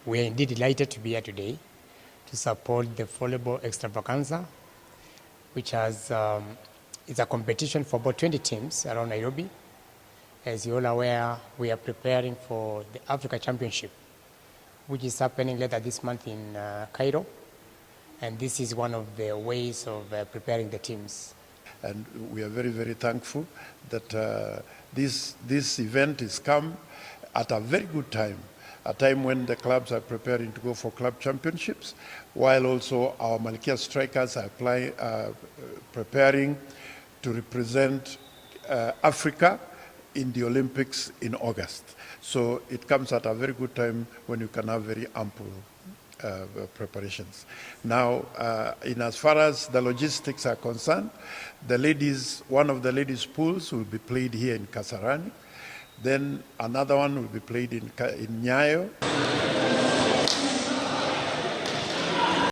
We are indeed delighted to be here today to support the volleyball extravaganza, which is a competition for about 20 teams around Nairobi. As you're all aware, we are preparing for the Africa Championship, which is happening later this month in Cairo. And this is one of the ways of preparing the teams. And we are very, very thankful that this event is come at a very good time, a time when the clubs are preparing to go for club championships, while also our Malkia strikers are preparing to represent Africa in the Olympics in August. So it comes at a very good time when you can have very ample preparations. Now, in as far as the logistics are concerned, one of the ladies' pools will be played here in Kasarani. Then another one will be played in Nyayo.